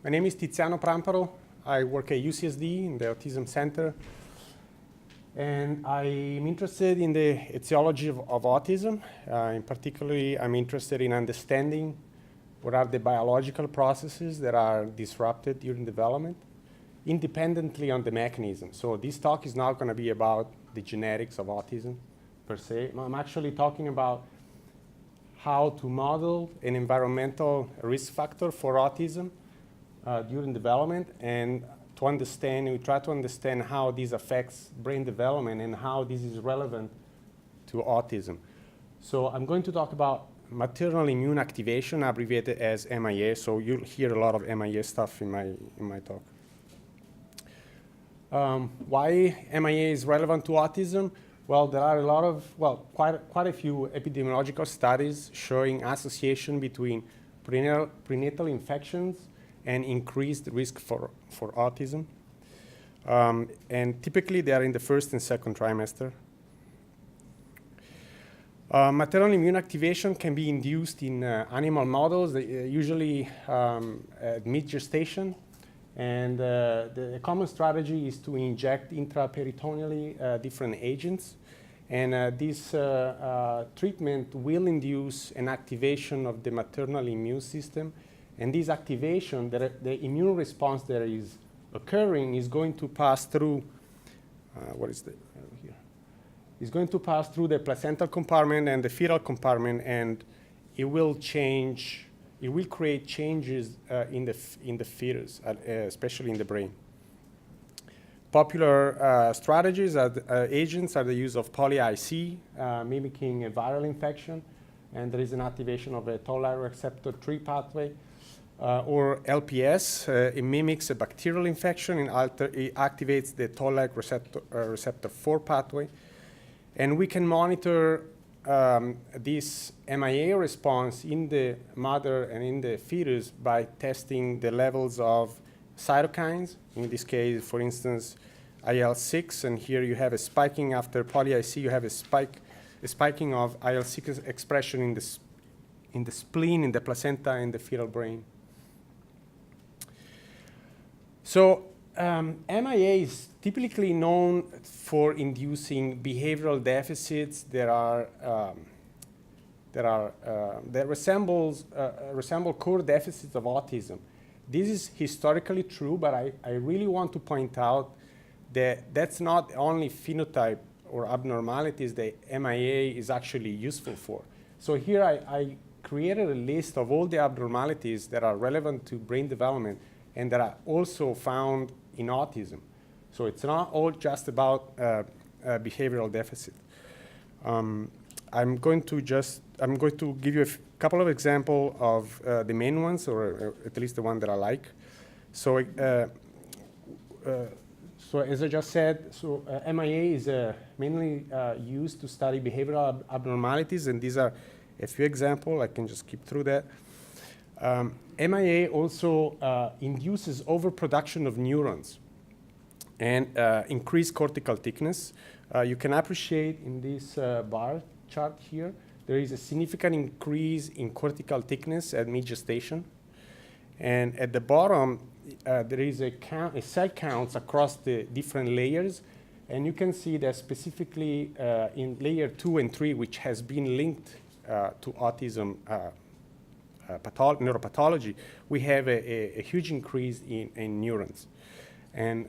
My name is Tiziano Pramparo. I work at UCSD in the Autism Center. And I'm interested in the etiology of autism. In particular, I'm interested in understanding what are the biological processes that are disrupted during development, independently on the mechanism. So this talk is not going to be about the genetics of autism per se. I'm actually talking about how to model an environmental risk factor for autism during development, and we try to understand how this affects brain development and how this is relevant to autism. So I'm going to talk about maternal immune activation, abbreviated as MIA. So you'll hear a lot of MIA stuff in my talk. Why MIA is relevant to autism? Well, there are quite a few epidemiological studies showing association between prenatal infections and increased risk for autism. And typically they are in the first and second trimester. Maternal immune activation can be induced in animal models, usually at mid-gestation. And the common strategy is to inject intraperitoneally different agents. And this treatment will induce an activation of the maternal immune system. And this activation, the immune response that is occurring is going to pass through, It's going to pass through the placental compartment and the fetal compartment, and it will create changes in the fetus, especially in the brain. Popular strategies agents are the use of poly-IC, mimicking a viral infection, and there is an activation of a toll-like receptor 3 pathway. Or LPS, it mimics a bacterial infection and it activates the toll-like receptor 4 pathway. And we can monitor this MIA response in the mother and in the fetus by testing the levels of cytokines. In this case, for instance, IL-6, and here you have a spiking after poly-IC, you have a spiking of IL-6 expression in the spleen, in the placenta, and the fetal brain. So MIA is typically known for inducing behavioral deficits that resemble core deficits of autism. This is historically true, but I really want to point out that that's not the only phenotype or abnormalities that MIA is actually useful for. So here I created a list of all the abnormalities that are relevant to brain development and that are also found in autism. So it's not all just about behavioral deficit. I'm going to give you a couple of examples of the main ones, or at least the one that I like. So, so as I just said, MIA is mainly used to study behavioral abnormalities, and these are a few examples. I can just skip through that. MIA also induces overproduction of neurons and increased cortical thickness. You can appreciate in this bar chart here, there is a significant increase in cortical thickness at mid-gestation. And at the bottom, there is a cell counts across the different layers. And you can see that specifically in layer 2 and 3, which has been linked to autism neuropathology, we have a huge increase in neurons. And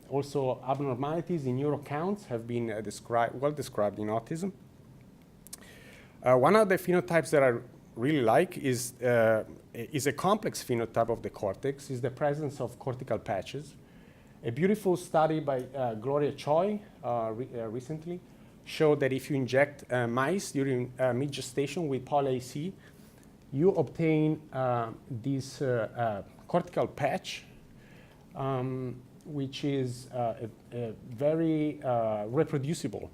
also abnormalities in neural counts have been well described in autism. One of the phenotypes that I really like is a complex phenotype of the cortex, is the presence of cortical patches. A beautiful study by Gloria Choi recently showed that if you inject mice during mid-gestation with poly-IC, you obtain this cortical patch, which is very reproducible.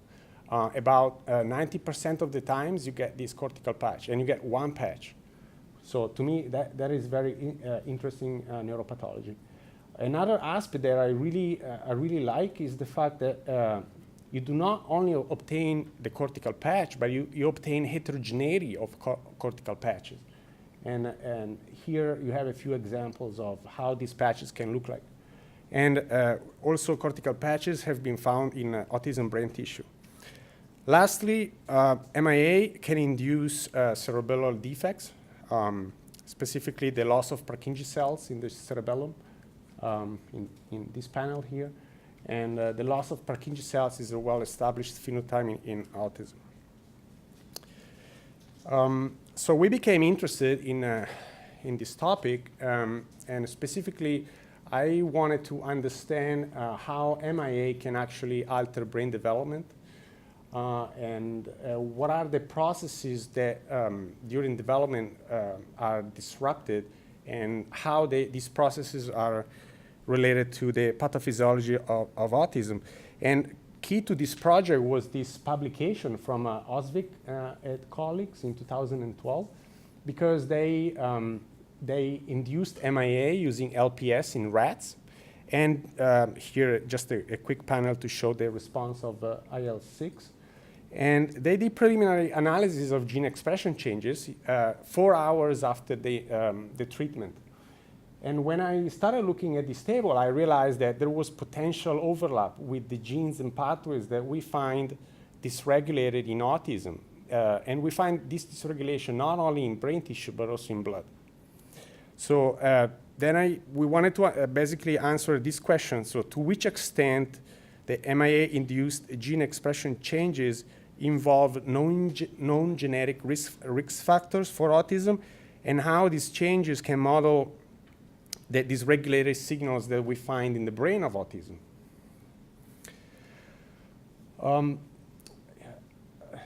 About 90% of the times you get this cortical patch, and you get one patch. So to me, that is very interesting neuropathology. Another aspect that I really like is the fact that you do not only obtain the cortical patch, but you obtain heterogeneity of cortical patches. And here you have a few examples of how these patches can look like. And also cortical patches have been found in autism brain tissue. Lastly, MIA can induce cerebellar defects, specifically the loss of Purkinje cells in the cerebellum, in this panel here. And the loss of Purkinje cells is a well-established phenotype in autism. So we became interested in this topic, and specifically, I wanted to understand how MIA can actually alter brain development, and what are the processes that during development are disrupted, and how these processes are related to the pathophysiology of autism. And key to this project was this publication from Osvik and colleagues in 2012, because they induced MIA using LPS in rats. And here, just a quick panel to show the response of IL-6. And they did preliminary analysis of gene expression changes 4 hours after the treatment. And when I started looking at this table, I realized that there was potential overlap with the genes and pathways that we find dysregulated in autism. And we find this dysregulation not only in brain tissue, but also in blood. So then we wanted to basically answer this question. So to which extent the MIA-induced gene expression changes involve known genetic risk factors for autism, and how these changes can model the dysregulated signals that we find in the brain of autism.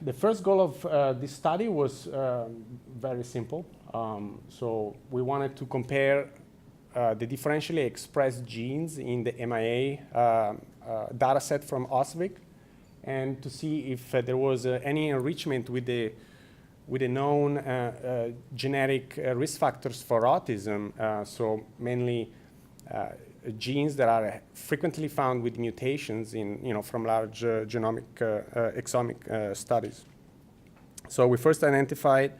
The first goal of this study was very simple. So we wanted to compare the differentially expressed genes in the MIA data set from Osvik, and to see if there was any enrichment with the known genetic risk factors for autism, so mainly genes that are frequently found with mutations in, from large genomic exomic studies. So we first identified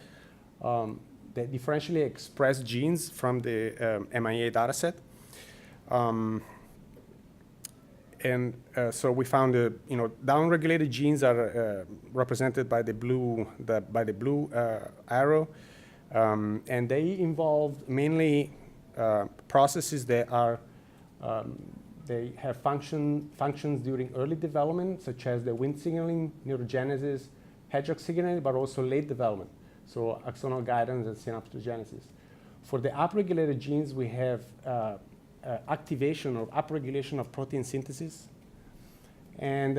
the differentially expressed genes from the MIA dataset. And so we found downregulated genes are represented by the blue arrow, and they involve mainly processes that are they have functions during early development, such as the Wnt signaling, neurogenesis, hedgehog signaling, but also late development, so axonal guidance and synaptogenesis. For the upregulated genes, we have activation or upregulation of protein synthesis, and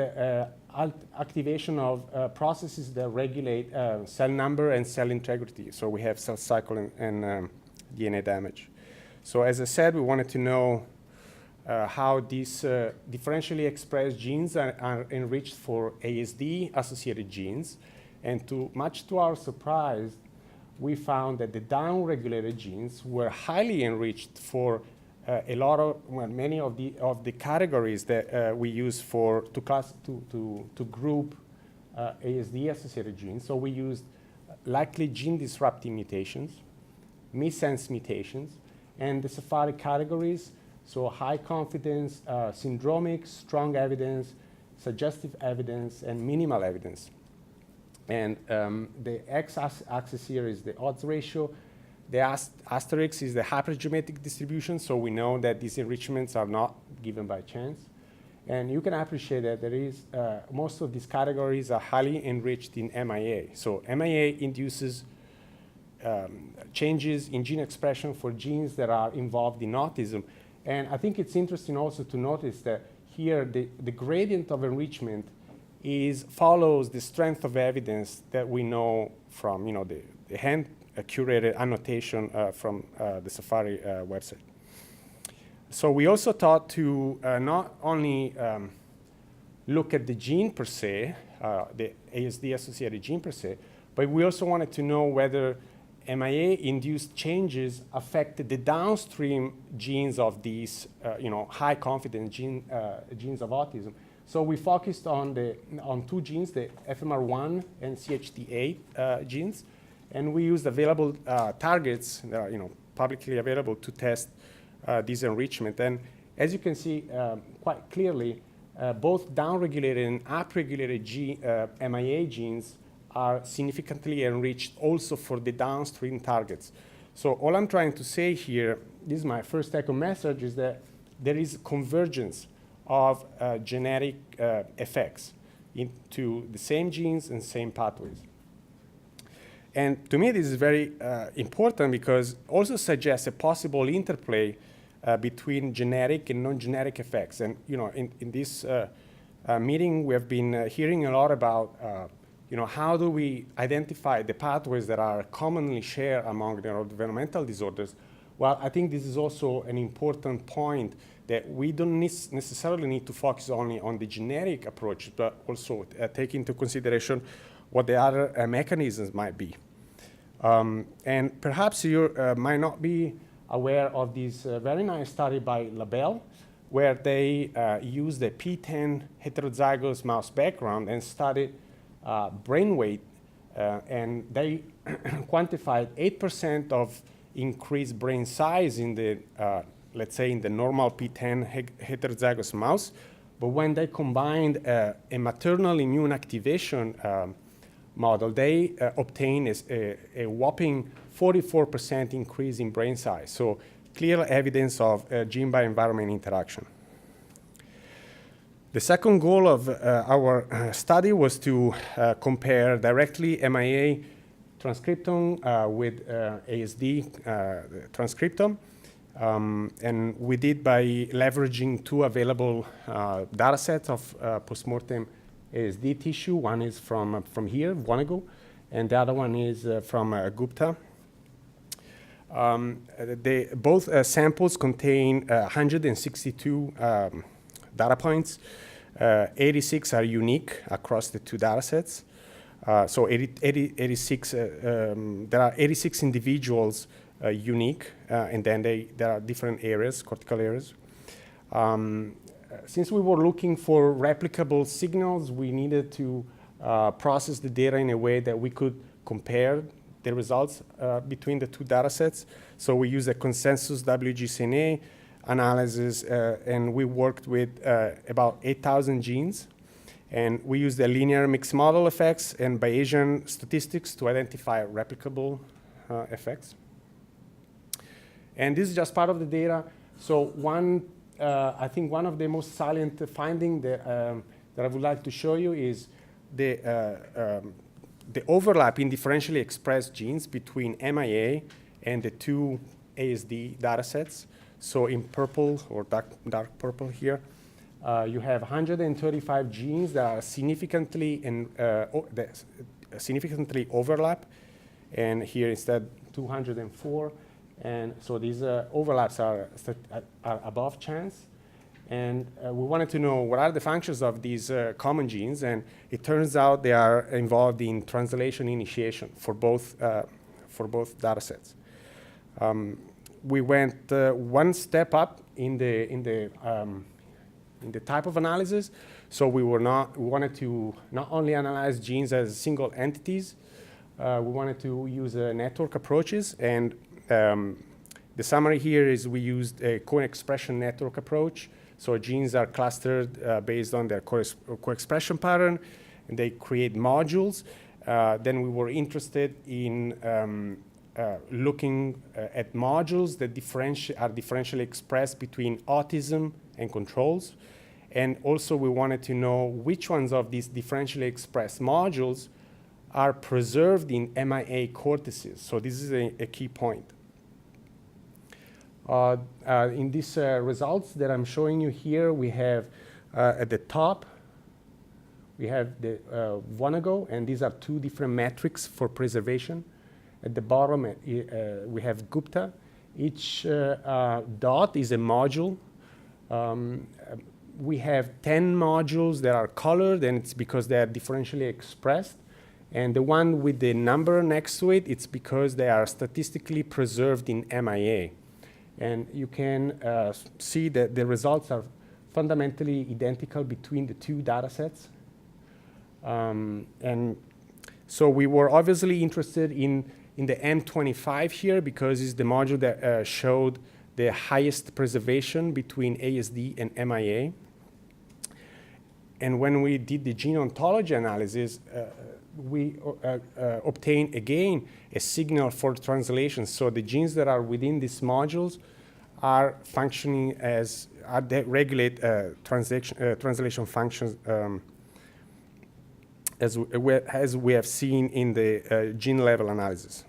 activation of processes that regulate cell number and cell integrity. So we have cell cycle and DNA damage. So as I said, we wanted to know how these differentially expressed genes are enriched for ASD-associated genes. And much to our surprise, we found that the downregulated genes were highly enriched for many of the categories that we use to group ASD-associated genes. So we used likely gene disrupting mutations, missense mutations, and the Safari categories. So high confidence, syndromic, strong evidence, suggestive evidence, and minimal evidence. And the x-axis here is the odds ratio. The asterisk is the hypergeometric distribution, so we know that these enrichments are not given by chance. And you can appreciate that there is, most of these categories are highly enriched in MIA. So MIA induces changes in gene expression for genes that are involved in autism. And I think it's interesting also to notice that here the gradient of enrichment follows the strength of evidence that we know from the hand curated annotation from the Safari website. So we also thought to not only look at the gene per se, the ASD-associated gene per se, but we also wanted to know whether MIA-induced changes affected the downstream genes of these, high confidence genes of autism. So we focused on two genes, the FMR1 and CHD8 genes. And we used available targets that are publicly available to test this enrichment. And as you can see quite clearly, both downregulated and upregulated MIA genes are significantly enriched also for the downstream targets. So all I'm trying to say here, this is my first take-home message, is that there is convergence of genetic effects into the same genes and same pathways. And to me, this is very important because also suggests a possible interplay between genetic and non-genetic effects. And in this meeting, we have been hearing a lot about how do we identify the pathways that are commonly shared among neurodevelopmental disorders. Well, I think this is also an important point, that we don't necessarily need to focus only on the genetic approach, but also take into consideration what the other mechanisms might be. And perhaps you might not be aware of this very nice study by Labelle, where they used a P10 heterozygous mouse background and studied brain weight, and they quantified 8% of increased brain size in the, let's say, in the normal P10 heterozygous mouse. But when they combined a maternal immune activation model, they obtained a whopping 44% increase in brain size. So clear evidence of gene by-environment interaction. The second goal of our study was to compare directly MIA transcriptome with ASD transcriptome. And we did by leveraging two available data sets of postmortem ASD tissue. One is from here, Vonnegut, and the other one is from Gupta. Both samples contain 162 data points. 86 are unique across the two data sets. So 86, there are 86 individuals unique, and then there are different areas, cortical areas. Since we were looking for replicable signals, we needed to process the data in a way that we could compare the results between the two data sets. So we used a consensus WGCNA analysis, and we worked with about 8,000 genes. And we used the linear mixed model effects and Bayesian statistics to identify replicable effects. And this is just part of the data. So I think one of the most salient findings that I would like to show you is the overlap in differentially expressed genes between MIA and the two ASD data sets. So in purple, or dark purple here, you have 135 genes that are significantly overlap, and here instead 204. And so these overlaps are above chance. And we wanted to know what are the functions of these common genes, and it turns out they are involved in translation initiation for both data sets. We went one step up in the type of analysis. So we wanted to not only analyze genes as single entities, we wanted to use network approaches. And the summary here is we used a co-expression network approach. So genes are clustered based on their co-expression pattern, and they create modules. Then we were interested in looking at modules that are differentially expressed between autism and controls. And also we wanted to know which ones of these differentially expressed modules are preserved in MIA cortices. So this is a key point. In these results that I'm showing you here, we have at the top, we have the Vonnegut, and these are two different metrics for preservation. At the bottom, we have Gupta. Each dot is a module. We have 10 modules that are colored, and it's because they are differentially expressed. And the one with the number next to it, it's because they are statistically preserved in MIA. And you can see that the results are fundamentally identical between the two data sets. And so we were obviously interested in in the M25 here because it's the module that showed the highest preservation between ASD and MIA. And when we did the gene ontology analysis, we obtained again a signal for translation. So the genes that are within these modules are functioning as, they regulate translation functions as we have seen in the gene level analysis.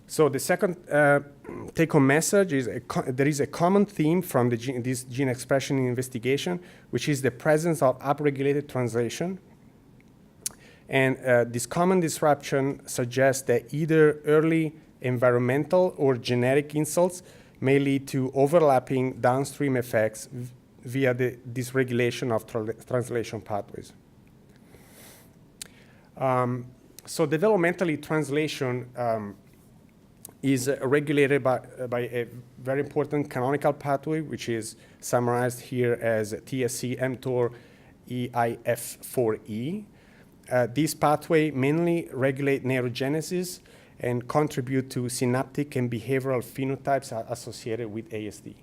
So the second take-home message is there is a common theme from this gene expression investigation, which is the presence of upregulated translation. And this common disruption suggests that either early environmental or genetic insults may lead to overlapping downstream effects via the dysregulation of translation pathways. So developmentally, translation is regulated by a very important canonical pathway, which is summarized here as TSC mTOR EIF4E. This pathway mainly regulates neurogenesis and contribute to synaptic and behavioral phenotypes associated with ASD.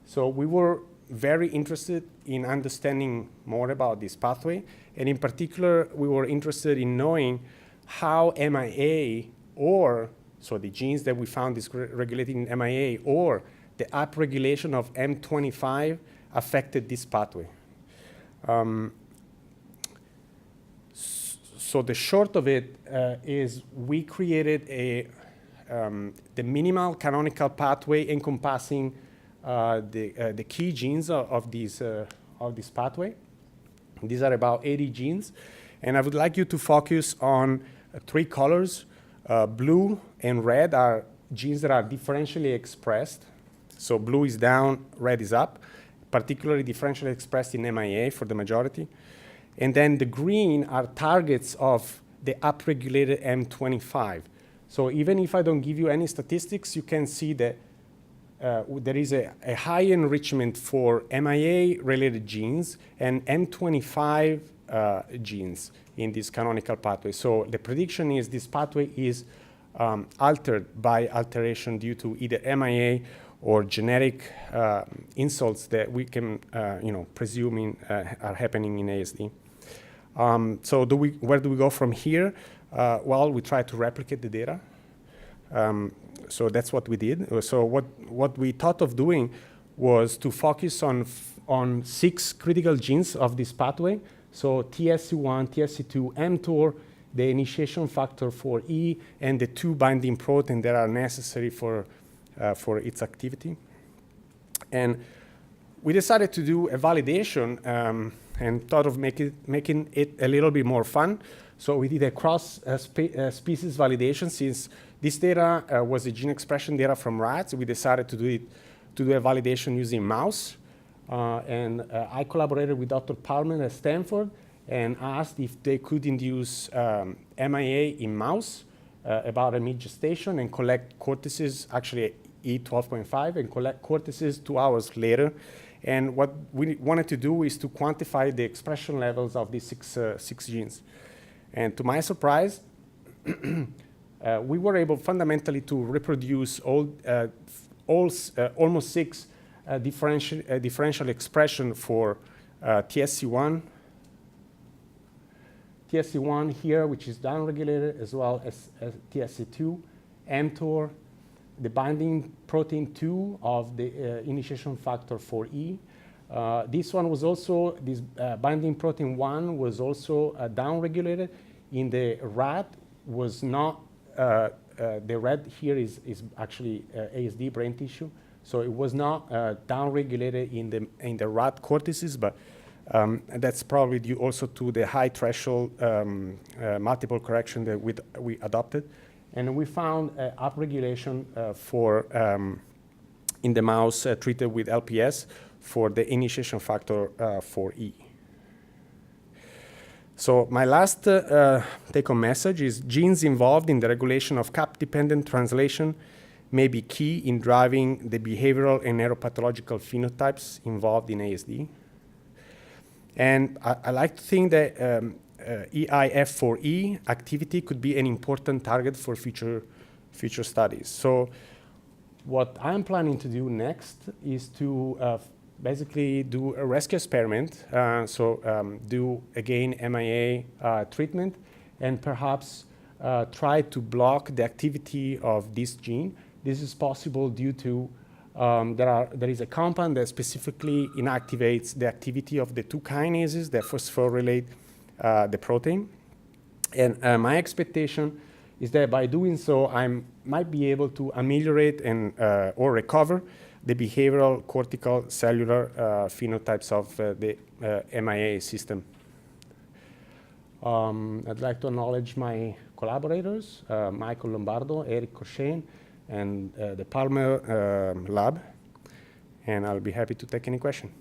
So we were very interested in understanding more about this pathway, and in particular, we were interested in knowing how MIA, or so the genes that we found is regulated in MIA, or the upregulation of M25 affected this pathway. So the short of it is we created the minimal canonical pathway encompassing the key genes of this pathway. These are about 80 genes. And I would like you to focus on three colors. Blue and red are genes that are differentially expressed. So blue is down, red is up, particularly differentially expressed in MIA for the majority. And then the green are targets of the upregulated M25. So even if I don't give you any statistics, you can see that there is a high enrichment for MIA-related genes and M25 genes in this canonical pathway. So the prediction is this pathway is altered by alteration due to either MIA or genetic insults that we can presume are happening in ASD. So where do we go from here? Well, we try to replicate the data. So that's what we did. So what we thought of doing was to focus on 6 critical genes of this pathway. So TSC1, TSC2, mTOR, the initiation factor 4E, and the 2 binding proteins that are necessary for its activity. And we decided to do a validation and thought of making it a little bit more fun. So we did a cross-species validation. Since this data was a gene expression data from rats, we decided to do a validation using mouse. And I collaborated with Dr. Palmer at Stanford and asked if they could induce MIA in mouse about a mid-gestation and collect cortices, actually E12.5, and collect cortices 2 hours later. And what we wanted to do is to quantify the expression levels of these six genes. And to my surprise, we were able fundamentally to reproduce almost 6 differential expression for TSC1 here, which is downregulated, as well as TSC2, mTOR, the binding protein 2 of the initiation factor 4E. This binding protein 1 was also downregulated. In the rat was not, the red here is actually ASD brain tissue. So it was not downregulated in the rat cortices, but that's probably due also to the high threshold multiple correction that we adopted. And we found upregulation in the mouse treated with LPS for the initiation factor 4E. So my last take-home message is genes involved in the regulation of cap-dependent translation may be key in driving the behavioral and neuropathological phenotypes involved in ASD. And I like to think that EIF4E activity could be an important target for future studies. So what I'm planning to do next is to basically do a rescue experiment. Do again MIA treatment, and perhaps try to block the activity of this gene. This is possible due to there is a compound that specifically inactivates the activity of the two kinases that phosphorylate the protein. And my expectation is that by doing so, I might be able to ameliorate and or recover the behavioral cortical cellular phenotypes of the MIA system. I'd like to acknowledge my collaborators, Michael Lombardo, Eric Cochane, and the Palmer lab. And I'll be happy to take any question.